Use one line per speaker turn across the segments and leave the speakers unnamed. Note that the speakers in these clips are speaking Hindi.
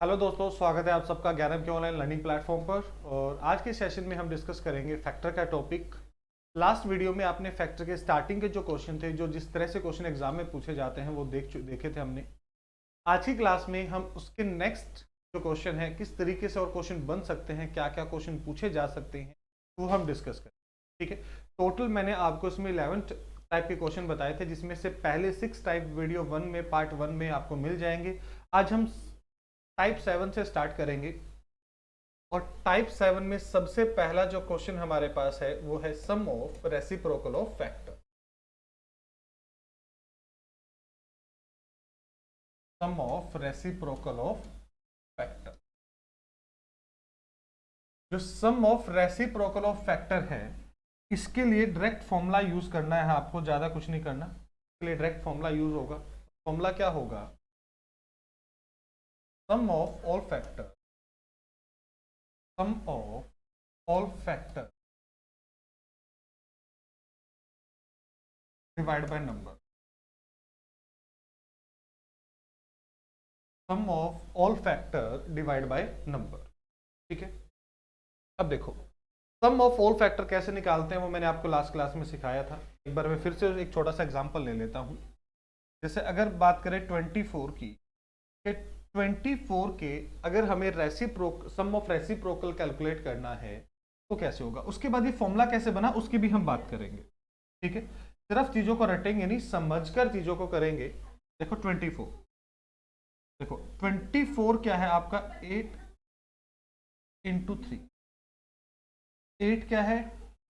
हेलो दोस्तों, स्वागत है आप सबका ज्ञानम के ऑनलाइन लर्निंग प्लेटफॉर्म पर। और आज के सेशन में हम डिस्कस करेंगे फैक्टर का टॉपिक। लास्ट वीडियो में आपने फैक्टर के स्टार्टिंग के जो क्वेश्चन थे, जो जिस तरह से क्वेश्चन एग्जाम में पूछे जाते हैं, वो देखे थे हमने। आज की क्लास में हम उसके नेक्स्ट जो क्वेश्चन है, किस तरीके से और क्वेश्चन बन सकते हैं, क्या क्या क्वेश्चन पूछे जा सकते हैं, वो हम डिस्कस करें। ठीक है। टोटल मैंने आपको इसमें 11 टाइप के क्वेश्चन बताए थे, जिसमें से पहले 6 टाइप वीडियो 1 में, पार्ट 1 में आपको मिल जाएंगे। आज हम टाइप 7 से स्टार्ट करेंगे। और टाइप 7 में सबसे पहला जो क्वेश्चन हमारे पास है वो है sum of reciprocal of factor. Sum of reciprocal of factor. जो sum of reciprocal of factor है, इसके लिए डायरेक्ट फॉर्मूला यूज करना है आपको, ज्यादा कुछ नहीं करना। इसके लिए डायरेक्ट फॉर्मूला यूज होगा। फॉर्मूला क्या होगा? Sum of all factor, sum of all factor divide by number. Sum of all factor divide by number. ठीक है। अब देखो, सम ऑफ ऑल फैक्टर कैसे निकालते हैं वो मैंने आपको लास्ट क्लास में सिखाया था। एक बार मैं फिर से एक छोटा सा एग्जांपल ले लेता हूं। जैसे अगर बात करें 24 की, कि 24 के अगर हमें सम ऑफ रेसिप्रोकल कैलकुलेट करना है तो कैसे होगा, उसके बाद ये फॉर्मूला कैसे बना उसकी भी हम बात करेंगे। ठीक है। सिर्फ चीजों को रटेंगे नहीं, समझकर चीजों को करेंगे। देखो 24, देखो 24 क्या है आपका? 8 इंटू 3। 8 क्या है?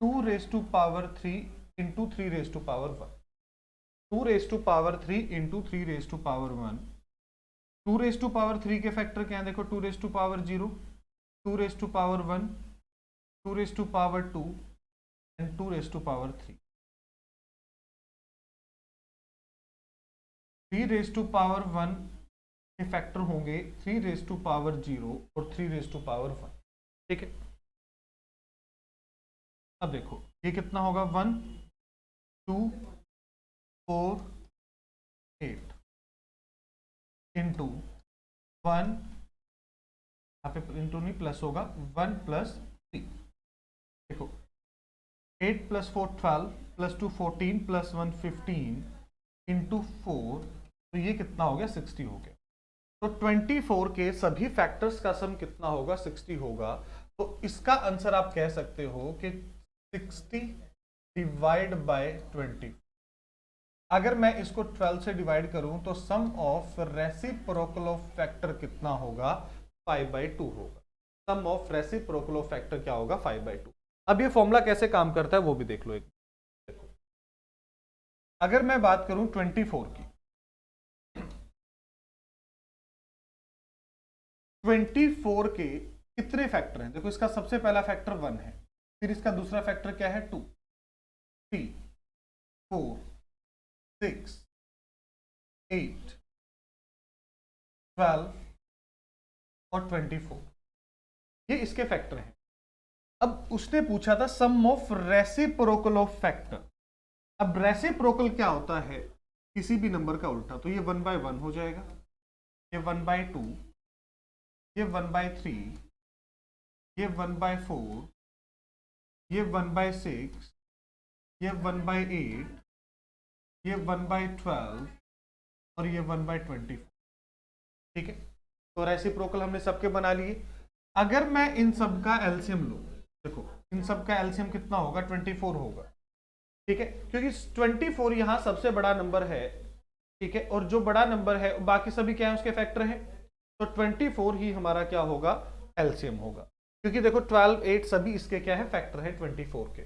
2 raise to power 3 into 3 raise to power 1। 2 raise to power 3 into 3 raise to power 1। 2 raise to power 3 के फैक्टर क्या है? देखो 2 raise to power 0, 2 raise to power 1, 2 raise to power 2 and 2 raise to power 3। 3 raise to power 1 के फैक्टर होंगे 3 रेज टू पावर 0 और 3 रेज टू पावर 1। ठीक है। अब देखो ये कितना होगा? 1 2 4 8 इंटू 1, यहाँ पे इंटू नहीं प्लस होगा, 1 प्लस 3। देखो 8 प्लस 4 12 प्लस 2 14 प्लस 1 15 इंटू 4, तो ये कितना हो गया? 60 हो गया। तो 24 के सभी फैक्टर्स का सम कितना होगा? 60 होगा। तो इसका आंसर आप कह सकते हो कि 60 डिवाइड बाय 20। अगर मैं इसको 12 से डिवाइड करूं तो sum of reciprocal of factor कितना होगा? 5/2 होगा। Sum of reciprocal of factor क्या होगा? 5/2। अब ये फॉर्मूला कैसे काम करता है वो भी देख लो। एक देखो, अगर मैं बात करूं 24 की, 24 के कितने फैक्टर हैं? देखो इसका सबसे पहला फैक्टर 1 है, फिर इसका दूसरा फैक्टर क्या है? 2, 3, 4, 6, 8, 12 और 24। ये इसके फैक्टर हैं। अब उसने पूछा था सम ऑफ रेसिप्रोकल ऑफ फैक्टर। अब रेसिप्रोकल क्या होता है? किसी भी नंबर का उल्टा। तो ये 1/1 हो जाएगा, ये 1/2, ये 1/3, ये 1/4, ये 1/6, ये 1/8, ये 1/12 और ये 1/24। ठीक है। तो रेसिप्रोकल हमने सबके बना लिए। अगर मैं इन सब का एलसीएम लूं, देखो इन सब का एलसीएम कितना होगा? 24 होगा। ठीक है, क्योंकि 24 यहां सबसे बड़ा नंबर है। ठीक है, और जो बड़ा नंबर है बाकी सभी क्या है? उसके फैक्टर है। तो 24 ही हमारा क्या होगा? एलसीएम होगा। क्योंकि देखो 12 8 सभी इसके क्या है? फैक्टर है 24 के।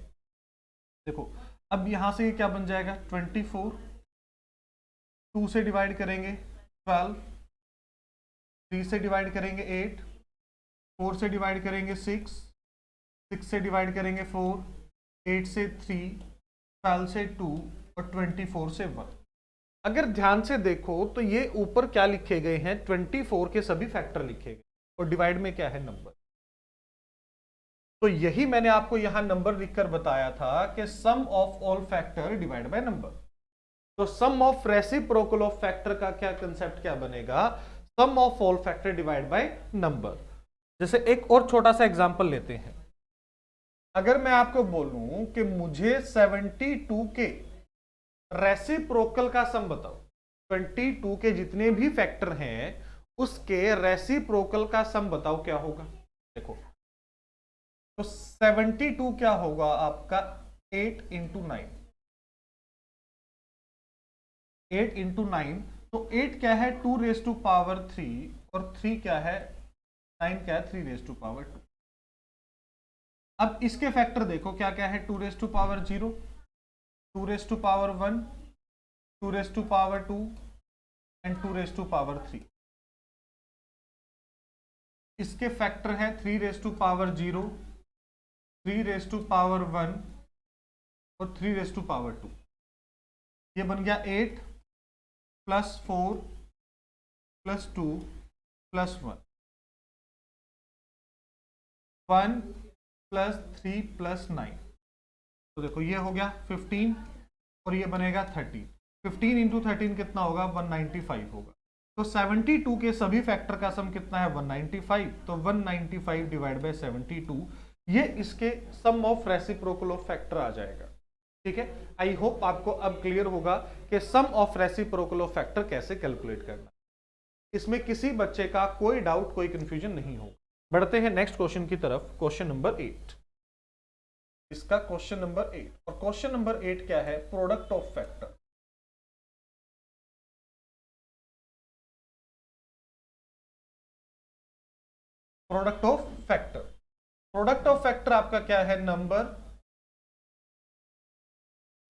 देखो अब यहां से ये क्या बन जाएगा? 24, 2 से डिवाइड करेंगे 12, 3 से डिवाइड करेंगे 8, 4 से डिवाइड करेंगे 6, 6 से डिवाइड करेंगे 4, 8 से 3, 12 से 2 और 24 से 1। अगर ध्यान से देखो तो ये ऊपर क्या लिखे गए हैं? 24 के सभी फैक्टर लिखे गए और डिवाइड में क्या है? नंबर। तो यही मैंने आपको यहां नंबर लिखकर बताया था कि sum of all factor divide by number. तो sum of reciprocal of factor का क्या कंसेप्ट क्या बनेगा? Sum of all factor divide by number. जैसे एक और छोटा सा एग्जांपल लेते हैं। अगर मैं आपको बोलूं कि मुझे 72 के रेसिप्रोकल का सम बताओ, 22 के जितने भी फैक्टर हैं उसके रेसिप्रोकल का सम बताओ क्या होगा। देखो तो 72 क्या होगा आपका 8 इंटू 9, 8 इंटू 9, तो 8 क्या है 2 रेज टू पावर 3 और 3 क्या है 9 क्या है 3 रेज टू पावर 2। अब इसके फैक्टर देखो क्या क्या है 2 raise to power 0, 2 raise to power 1, 2 raise to power 2 and 2 raise to power 3। इसके फैक्टर है 3 raise to power 0, 3 raise to power 1 और 3 रेज टू पावर 2। ये बन गया 8 plus 4 plus 2 plus 1, 1 plus 3 plus 9। तो देखो ये हो गया 15 और ये बनेगा 30। 15 इंटू 13 कितना होगा 195 होगा। तो 72 के सभी फैक्टर का सम कितना है 195। तो 195 डिवाइड बाय 72 ये इसके सम ऑफ रेसिप्रोकल ऑफ फैक्टर आ जाएगा। ठीक है, आई होप आपको अब क्लियर होगा कि sum of reciprocal of factor कैसे कैलकुलेट करना। इसमें किसी बच्चे का कोई डाउट कोई कंफ्यूजन नहीं होगा। बढ़ते हैं नेक्स्ट क्वेश्चन की तरफ, क्वेश्चन नंबर 8। इसका क्वेश्चन नंबर 8 और क्वेश्चन नंबर 8 क्या है product of factor. Product of factor, product of factor आपका क्या है number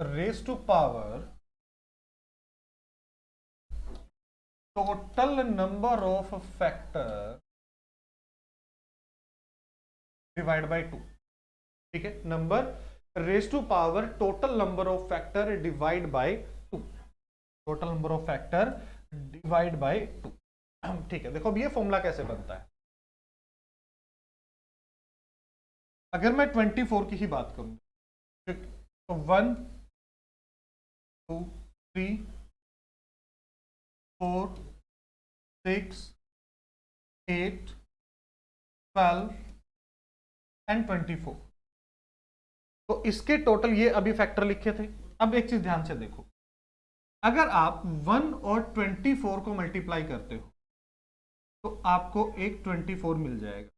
raise to power total number of factor divide by 2। ठीक है, number raise to power total number of factor divide by 2, total number of factor divide by 2। ठीक है, देखो अब ये फॉर्मूला कैसे बनता है। अगर मैं 24 की ही बात करूं तो 1 2 3 4 6 8 12 एंड 24, तो इसके टोटल ये अभी फैक्टर लिखे थे। अब एक चीज ध्यान से देखो, अगर आप 1 और 24 को मल्टीप्लाई करते हो तो आपको एक 24 मिल जाएगा।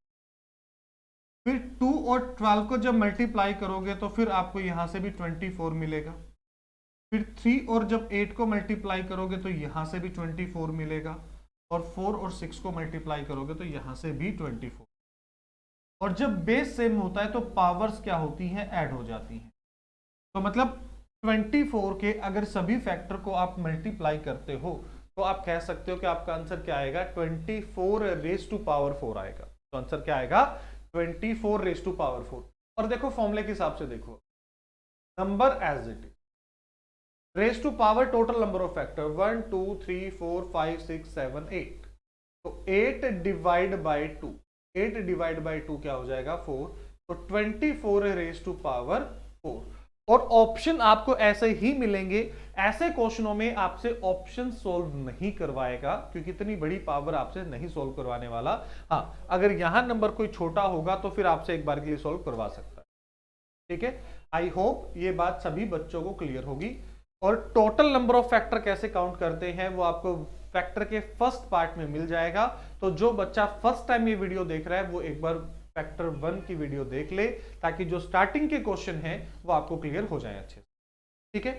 फिर 2 और 12 को जब मल्टीप्लाई करोगे तो फिर आपको यहां से भी 24 मिलेगा। फिर 3 और जब 8 को मल्टीप्लाई करोगे तो यहां से भी 24 मिलेगा। और 4 और 6 को मल्टीप्लाई करोगे तो यहां से भी 24। और जब बेस सेम होता है तो पावर्स क्या होती हैं ऐड हो जाती हैं। तो मतलब 24 के अगर सभी फैक्टर को आप मल्टीप्लाई करते हो तो आप कह सकते हो कि आपका आंसर क्या आएगा 24 रेज टू पावर 4 आएगा। तो आंसर क्या आएगा 24 रेज टू पावर 4। और देखो फॉर्मूले के हिसाब से देखो, number as it is raise to power total number of factor 1 2 3 4 5 6 7 8। तो 8 डिवाइड बाय 2, 8 डिवाइड बाय 2 क्या हो जाएगा 4। तो 24 रेज टू पावर 4। और ऑप्शन आपको ऐसे ही मिलेंगे। ऐसे क्वेश्चनों में आपसे ऑप्शन सॉल्व नहीं करवाएगा क्योंकि इतनी बड़ी पावर आपसे नहीं सॉल्व करवाने वाला। हाँ, अगर यहां नंबर कोई छोटा होगा तो फिर आपसे एक बार के लिए सॉल्व करवा सकता है। ठीक है, आई होप ये बात सभी बच्चों को क्लियर होगी। और टोटल नंबर ऑफ फैक्टर कैसे काउंट करते हैं वो आपको फैक्टर के फर्स्ट पार्ट में मिल जाएगा। तो जो बच्चा फर्स्ट टाइम ये वीडियो देख रहा है वो एक बार फैक्टर 1 की वीडियो देख ले ताकि जो स्टार्टिंग के क्वेश्चन हैं वो आपको क्लियर हो जाए अच्छे से। ठीक है,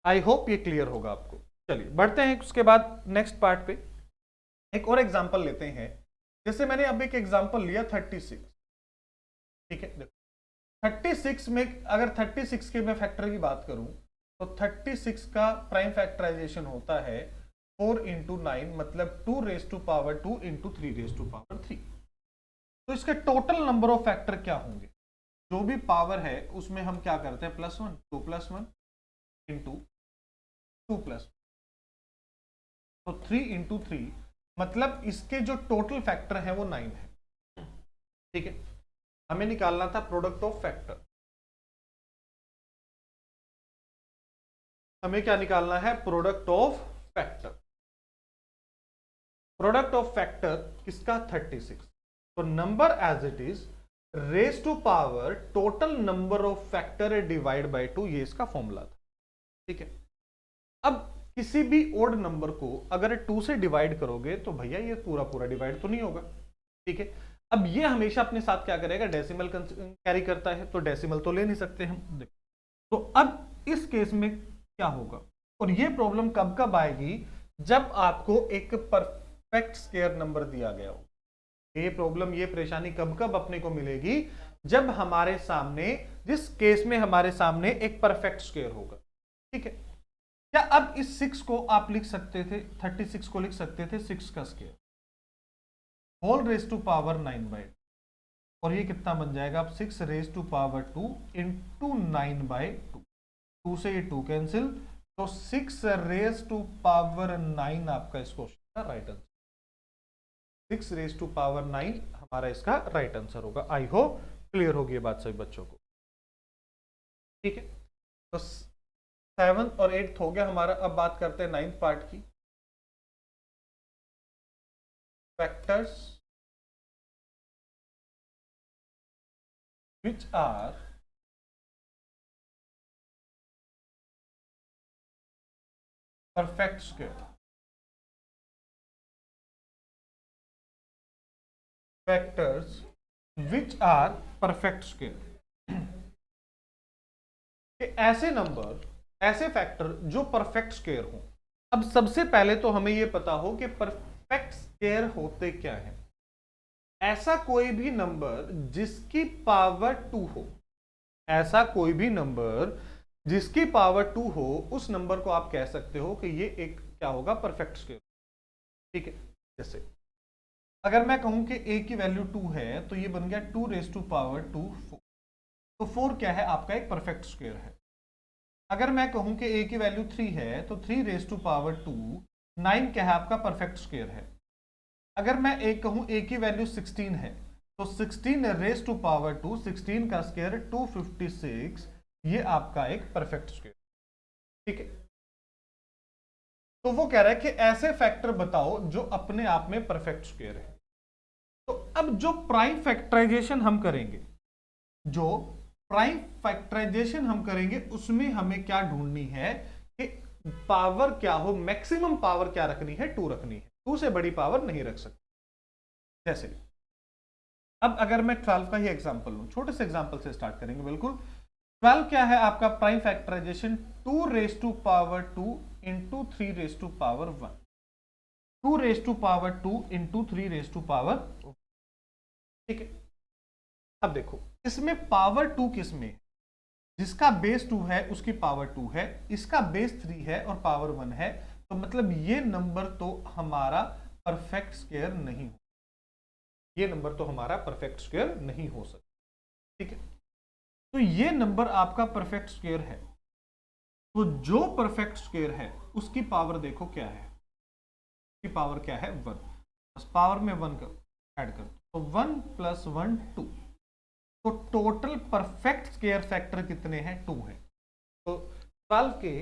आई होप ये क्लियर होगा आपको। चलिए बढ़ते हैं उसके बाद नेक्स्ट पार्ट पे। एक और एग्जांपल लेते हैं। जैसे मैंने अब एक एग्जांपल लिया 36। ठीक है, देखो 36 में अगर 36 के मैं फैक्टर की बात करूं तो 36 का प्राइम फैक्टराइजेशन होता है 4 इंटू 9 मतलब 2 raise to power 2 into 3 raise to power 3। तो इसके टोटल नंबर ऑफ फैक्टर क्या होंगे, जो भी पावर है उसमें हम क्या करते हैं +1, 2 + 1 इंटू 2 + 1। तो 3 इंटू 3 मतलब इसके जो टोटल फैक्टर है वो 9 है। ठीक है, हमें निकालना था प्रोडक्ट ऑफ फैक्टर। हमें क्या निकालना है product of factor. Product of factor किसका 36, तो number as it is raise to power total number of factor divide by 2, ये इसका फॉर्मूला था। ठीक है, अब किसी भी ओड नंबर को अगर 2 से डिवाइड करोगे तो भैया ये पूरा पूरा डिवाइड तो नहीं होगा। ठीक है, अब ये हमेशा अपने साथ क्या करेगा, डेसिमल कैरी करता है, तो डेसिमल तो ले नहीं सकते हम। तो अब इस केस में क्या होगा, और ये प्रॉब्लम कब कब आएगी, जब आपको एक परफेक्ट स्क्वायर नंबर दिया गया हो। ये प्रॉब्लम, ये परेशानी कब कब अपने को मिलेगी, जब हमारे सामने, जिस केस में हमारे सामने एक परफेक्ट स्क्वायर होगा। ठीक है, क्या अब इस 6 को आप लिख सकते थे, 36 को लिख सकते थे 6 का square whole raise to power 9/2, और ये कितना बन जाएगा, अब 6 रेज टू पावर 2 इंटू 9/2, 2 से ये 2 कैंसिल, तो 6 रेज टू पावर 9 आपका इस क्वेश्चन का right answer. 6 raise to power 9 हमारा इसका राइट आंसर होगा। आई होप क्लियर होगी ये बात सभी बच्चों को। ठीक है, तो 7th और 8th हो गया हमारा। अब बात करते हैं 9th पार्ट की, factors which are perfect square, factors which are perfect square। कि ऐसे नंबर, ऐसे फैक्टर जो परफेक्ट स्क्वायर हो। अब सबसे पहले तो हमें यह पता हो कि परफेक्ट स्क्वायर होते क्या है। ऐसा कोई भी नंबर जिसकी पावर 2 हो, ऐसा कोई भी नंबर जिसकी पावर 2 हो, उस नंबर को आप कह सकते हो कि ये एक क्या होगा, परफेक्ट स्क्वायर। ठीक है, जैसे अगर मैं कहूं कि a की वैल्यू 2 है, तो ये बन गया 2 रेज टू पावर 2 4, तो 4 क्या है आपका एक परफेक्ट स्क्वायर है। अगर मैं कहूं कि a की वैल्यू 3 है, तो 3 रेज टू पावर 2 9 क्या है आपका परफेक्ट स्क्वायर है। अगर मैं एक कहूं a की वैल्यू 16 है, तो 16 रेज टू पावर 2, 16 का स्क्वायर 256, ये आपका एक परफेक्ट स्क्वायर। ठीक है, तो वो कह रहा है कि ऐसे फैक्टर बताओ जो अपने आप में परफेक्ट स्क्वायर है। तो अब जो प्राइम फैक्टराइजेशन हम करेंगे, जो प्राइम फैक्टराइजेशन हम करेंगे, उसमें हमें क्या ढूंढनी है कि पावर क्या हो, मैक्सिमम पावर क्या रखनी है, 2 रखनी है, 2 से बड़ी पावर नहीं रख सकते। जैसे अब अगर मैं 12 का ही एग्जांपल लूं, छोटे से एग्जांपल से स्टार्ट करेंगे। बिल्कुल 12 क्या है आपका prime factorization, 2 raise to power 2 into 3 raise to power 1, 2 raise to power 2 into 3 raise to power. ठीक है, अब देखो इसमें पावर 2 किसमें, जिसका बेस 2 है उसकी पावर 2 है, इसका बेस 3 है और पावर 1 है, तो मतलब ये नंबर तो हमारा परफेक्ट स्क्वायर नहीं हो, ये नंबर तो हमारा परफेक्ट स्क्वायर नहीं हो सकता। ठीक है, तो ये नंबर आपका परफेक्ट स्क्वायर है। तो जो परफेक्ट स्क्वायर है उसकी पावर देखो क्या है, उसकी पावर क्या है 1, बस पावर में 1 ऐड कर, तो 1 + 1 2, तो टोटल परफेक्ट स्क्वायर फैक्टर कितने हैं, 2 है। तो 12 के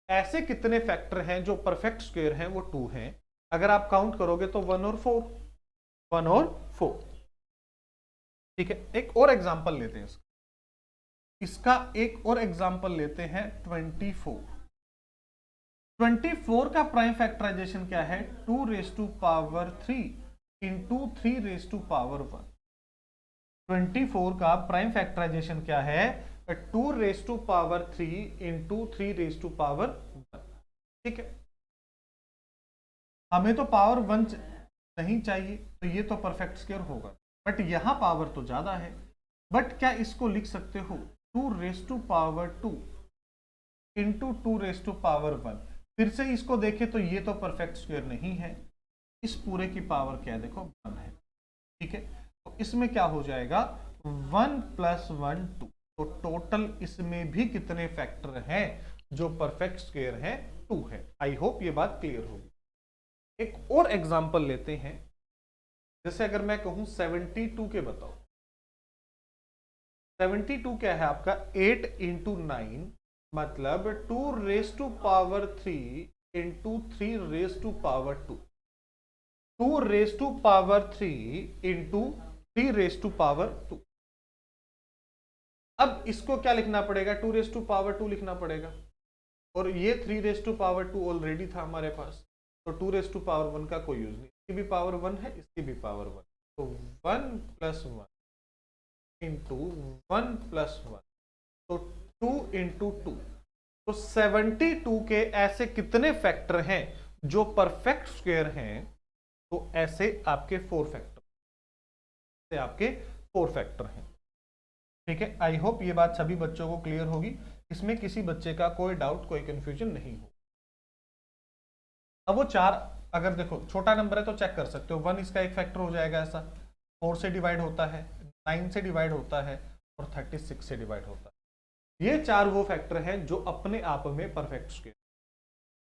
ऐसे कितने फैक्टर हैं जो परफेक्ट स्क्वायर हैं, वो 2 हैं। अगर आप काउंट करोगे तो 1 और 4, 1 और 4। ठीक है, एक और एग्जांपल लेते हैं इसका एक और एग्जांपल लेते हैं 24। 24 का प्राइम फैक्टराइजेशन क्या है, 2 raise to power 3 into 3 raise to power 1। 24 का प्राइम फैक्टराइजेशन क्या है, 2 raise to power 3 into 3 raise to power 1। ठीक है, हमें तो पावर 1 नहीं चाहिए, तो ये तो परफेक्ट स्क्वायर होगा, बट यहां पावर तो ज्यादा है। बट क्या इसको लिख सकते हो 2 raise to power 2 into 2 raise to power 1। फिर से इसको देखें तो ये तो परफेक्ट स्क्वायर नहीं है, इस पूरे की पावर क्या है देखो 1 है। ठीक है, तो इसमें क्या हो जाएगा 1 + 1 2, तो टोटल इसमें भी कितने फैक्टर हैं जो परफेक्ट स्क्वायर है, 2 है। आई होप ये बात क्लियर होगी। एक और एग्जांपल लेते हैं, जैसे अगर मैं कहूं 72 के बताओ, 72 क्या है आपका 8 इंटू 9, मतलब 2 raise to power 3 into 3 raise to power 2। 2 raise to power 3 into 3 raise to power 2। अब इसको क्या लिखना पड़ेगा, 2 रेज टू पावर 2 लिखना पड़ेगा, और ये 3 रेज टू पावर 2 ऑलरेडी था हमारे पास, तो 2 रेज टू पावर 1 का कोई यूज नहीं, इसकी भी पावर 1 है, इसकी भी पावर 1, तो 1 प्लस 1 इंटू 1 प्लस 1, तो 2 इंटू 2, तो 72 के ऐसे कितने फैक्टर हैं जो परफेक्ट स्क्वायर हैं, तो ऐसे आपके 4 फैक्टर हैं। ठीक है, आई होप ये बात सभी बच्चों को क्लियर होगी, इसमें किसी बच्चे का कोई डाउट कोई कंफ्यूजन नहीं हो। अब वो 4 अगर देखो छोटा नंबर है तो चेक कर सकते हो, 1 इसका एक फैक्टर हो जाएगा, ऐसा 4 से डिवाइड होता है, 9 से डिवाइड होता है और 36 से डिवाइड होता है। ये 4 वो फैक्टर हैं जो अपने आप में परफेक्ट स्क्वायर।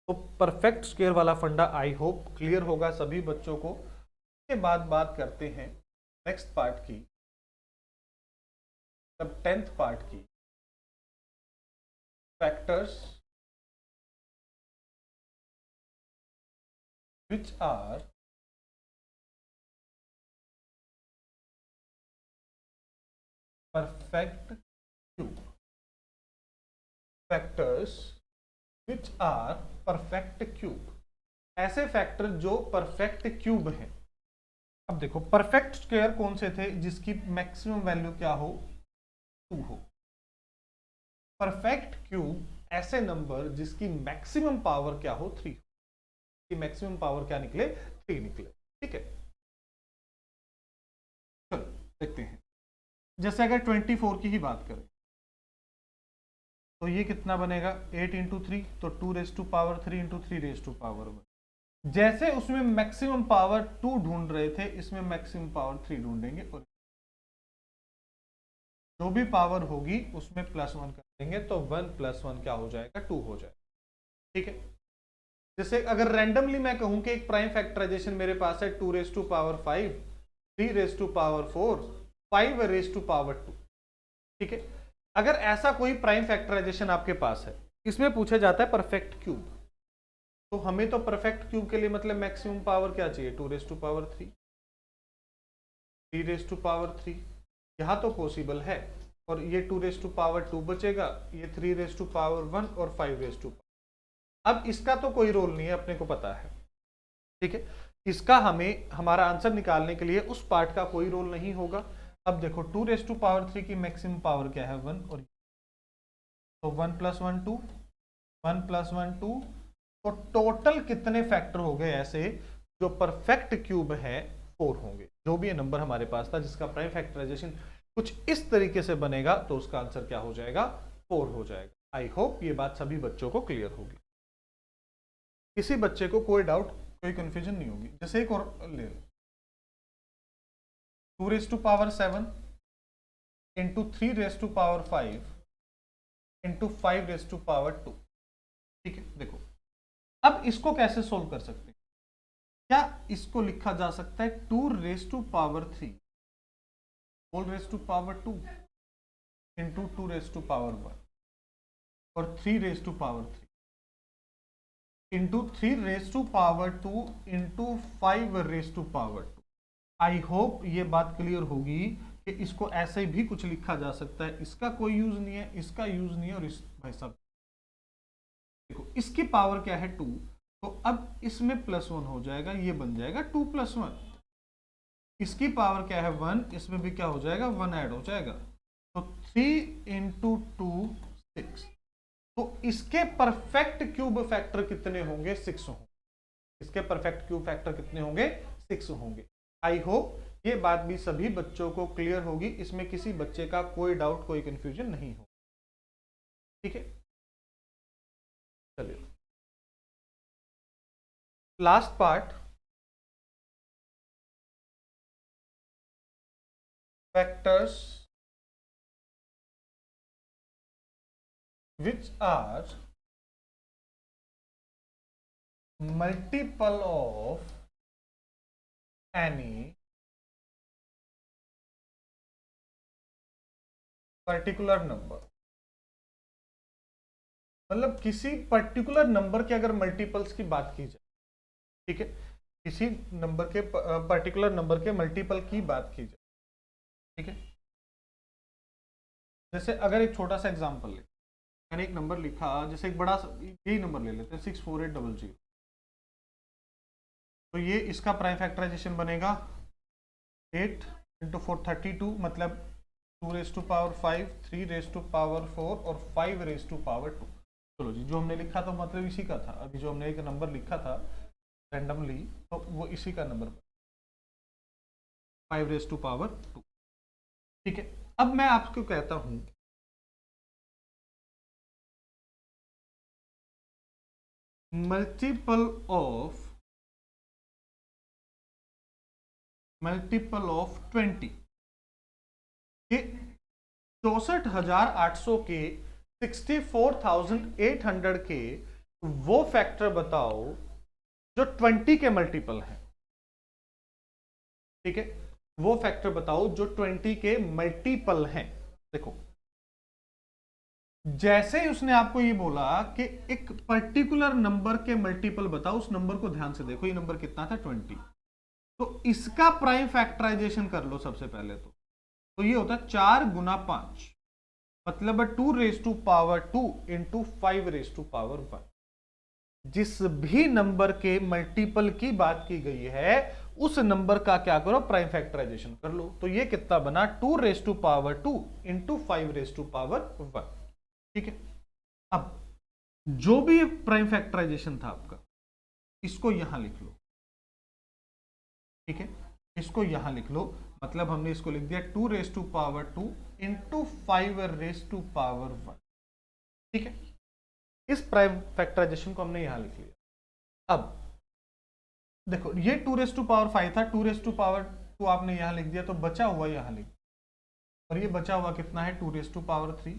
तो परफेक्ट स्क्वायर वाला फंडा आई होप क्लियर होगा सभी बच्चों को। इसके बाद बात करते हैं नेक्स्ट पार्ट की, तब 10th पार्ट की, factors which are perfect cube, factors which are perfect cube, ऐसे फैक्टर जो परफेक्ट क्यूब हैं। अब देखो परफेक्ट स्क्वायर कौन से थे, जिसकी मैक्सिमम वैल्यू क्या हो, 2 हो। परफेक्ट क्यूब ऐसे नंबर जिसकी मैक्सिमम पावर क्या हो, 3 हो, की मैक्सिमम पावर क्या निकले, 3 निकले। ठीक है, चलो देखते हैं। जैसे अगर 24 की ही बात करें तो ये कितना बनेगा, 8 इंटू 3, तो 2 raise to power 3 into 3 raise to power 1। जैसे उसमें मैक्सिमम पावर 2 ढूंढ रहे थे, इसमें मैक्सिमम पावर 3 ढूंढेंगे, और जो भी पावर होगी उसमें +1 कर देंगे, तो 1 + 1 क्या हो जाएगा, 2 हो जाएगा। ठीक है, जैसे अगर रैंडमली मैं कहूं कि एक प्राइम फैक्टराइजेशन मेरे पास है 2 raise to power 5, 3 raise to power 4, 5 raise to power 2। ठीक है, अगर ऐसा कोई प्राइम फैक्टराइजेशन आपके पास है, इसमें पूछा जाता है परफेक्ट क्यूब, तो हमें तो परफेक्ट क्यूब के लिए मतलब मैक्सिमम पावर क्या चाहिए, 2 raise to power 3, 3 raise to power 3, यहां तो पॉसिबल है, और ये 2 रेज टू पावर 2 बचेगा, ये 3 रेज टू पावर 1 और 5 रेज टू। अब इसका तो कोई रोल नहीं है, अपने को पता है। ठीक है, इसका हमें हमारा आंसर निकालने के लिए उस पार्ट का कोई रोल नहीं होगा। अब देखो 2 रेज टू पावर 3 की मैक्सिमम पावर क्या है, 1, और तो 1 + 1 2, 1 + 1 2, तो टोटल कितने फैक्टर हो गए ऐसे जो परफेक्ट क्यूब है, 4 होंगे। जो भी ये नंबर हमारे पास था जिसका प्राइम फैक्टराइजेशन कुछ इस तरीके से बनेगा, तो उसका आंसर क्या हो जाएगा, 4 हो जाएगा। आई होप ये बात सभी बच्चों को क्लियर होगी, किसी बच्चे को कोई डाउट कोई कंफ्यूजन नहीं होगी। जैसे एक और ले लो, 2 raise to power 7 into 3 raise to power 5 into 5 raise to power 2। ठीक है, देखो अब इसको कैसे सोल्व कर सकते हैं, क्या इसको लिखा जा सकता है 2 raise to power 3 whole raise to power 2 into 2 raise to power 1 और 3 raise to power 3 into 3 raise to power 2 into 5 raise to power 2। I hope ये बात क्लियर होगी कि इसको ऐसे भी कुछ लिखा जा सकता है, इसका कोई यूज नहीं है, इसका यूज नहीं है, और इस भाई साहब देखो इसकी पावर क्या है 2, तो अब इसमें +1 हो जाएगा, ये बन जाएगा 2 + 1। इसकी पावर क्या है 1, इसमें भी क्या हो जाएगा, 1 ऐड हो जाएगा, तो 3 इंटू 2 6। तो इसके परफेक्ट क्यूब फैक्टर कितने होंगे, 6 होंगे। इसके परफेक्ट क्यूब फैक्टर कितने होंगे, 6 होंगे। आई होप ये बात भी सभी बच्चों को क्लियर होगी, इसमें किसी बच्चे का कोई डाउट कोई कंफ्यूजन नहीं हो। ठीक है, चलिए last part, factors which are multiple of any particular number. मतलब किसी पर्टिकुलर नंबर के अगर मल्टीपल्स की बात की जाए, ठीक है, किसी नंबर के पर्टिकुलर नंबर के मल्टीपल की बात की जाए, ठीक है। जैसे अगर एक छोटा सा एग्जांपल ले, मैंने एक नंबर लिखा, जैसे एक बड़ा यही नंबर ले लेते हैं 64800, तो ये इसका प्राइम फैक्टराइजेशन बनेगा 8 इंटू 432, मतलब 2 raise to power 5, 3 raise to power 4 और 5 रेज टू पावर 2। चलो जी, जो हमने लिखा था मतलब इसी का था। अभी जो हमने एक नंबर लिखा था रैंडमली, तो वो इसी का नंबर 5 रेज टू पावर 2, ठीक है। अब मैं आपको कहता हूं मल्टीपल ऑफ 20, ये 64,800 के 64,800 के वो फैक्टर बताओ जो 20 के मल्टीपल है, ठीक है। वो फैक्टर बताओ जो 20 के मल्टीपल हैं। देखो, जैसे ही उसने आपको ये बोला कि एक पर्टिकुलर नंबर के मल्टीपल बताओ, उस नंबर को ध्यान से देखो, ये नंबर कितना था 20, तो इसका प्राइम फैक्टराइजेशन कर लो सबसे पहले। तो ये होता है 4 गुना 5, मतलब 2 raise to power 2 into 5 raise to power 1। जिस भी नंबर के मल्टीपल की बात की गई है उस नंबर का क्या करो, प्राइम फैक्टराइजेशन कर लो। तो ये कितना बना, 2 raise to power 2 into 5 raise to power 1, ठीक है। अब जो भी प्राइम फैक्टराइजेशन था आपका, इसको यहां लिख लो, ठीक है। इसको यहां लिख लो, मतलब हमने इसको लिख दिया 2 raise to power 2 into 5 raise to power 1, ठीक है। इस प्राइम फैक्टराइजेशन को हमने यहां लिख लिया। अब देखो, ये 2 रेज टू पावर 5 था, 2 रेज टू पावर 2 आपने यहां लिख दिया, तो बचा हुआ यहां लिख, और ये बचा हुआ कितना है, 2 raise to power 3,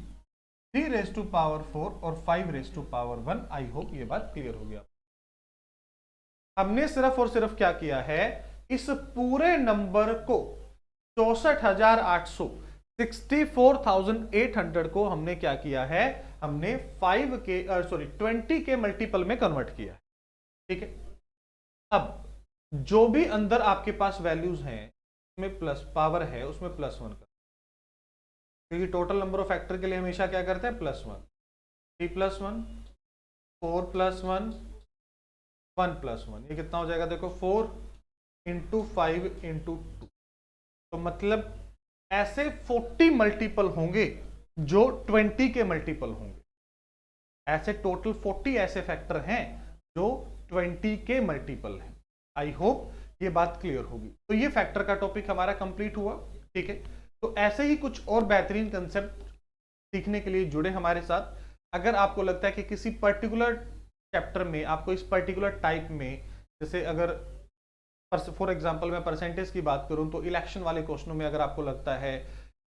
3 raise to power 4 और 5 raise to power 1। I hope ये बात क्लियर हो गया। हमने सिर्फ और सिर्फ क्या किया है, इस पूरे नंबर को 64,800 64,800 को हमने क्या किया है, हमने 20 के मल्टीपल में कन्वर्ट किया है, ठीक है। अब जो भी अंदर आपके पास वैल्यूज हैं उसमें प्लस पावर है, उसमें +1 कर, क्योंकि टोटल नंबर ऑफ फैक्टर के लिए हमेशा क्या करते हैं, +1, 3+1, 4+1, 1+1, ये कितना हो जाएगा, देखो 4 इंटू 5 इंटू 2, तो मतलब ऐसे 40 मल्टीपल होंगे जो 20 के मल्टीपल होंगे। ऐसे टोटल 40 ऐसे फैक्टर हैं जो 20 के मल्टीपल हैं। आई होप ये बात क्लियर होगी। तो ये फैक्टर का टॉपिक हमारा कंप्लीट हुआ, ठीक है। तो ऐसे ही कुछ और बेहतरीन कंसेप्ट सीखने के लिए जुड़े हमारे साथ। अगर आपको लगता है कि किसी पर्टिकुलर चैप्टर में आपको इस पर्टिकुलर टाइप में, जैसे अगर फॉर एग्जांपल मैं परसेंटेज की बात करूं तो इलेक्शन वाले क्वेश्चनों में अगर आपको लगता है,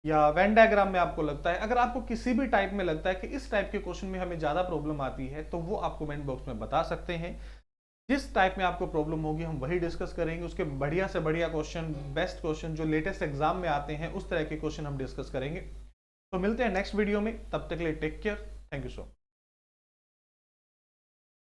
या वेन डायग्राम में आपको लगता है, अगर आपको किसी भी टाइप में लगता है कि इस टाइप के क्वेश्चन में हमें ज्यादा प्रॉब्लम आती है, तो वो आप कमेंट बॉक्स में बता सकते हैं। जिस टाइप में आपको प्रॉब्लम होगी हम वही डिस्कस करेंगे। उसके बढ़िया से बढ़िया क्वेश्चन, बेस्ट क्वेश्चन जो लेटेस्ट एग्जाम में आते हैं, उस तरह के क्वेश्चन हम डिस्कस करेंगे। तो मिलते हैं नेक्स्ट वीडियो में, तब तक के लिए take care, thank you so much.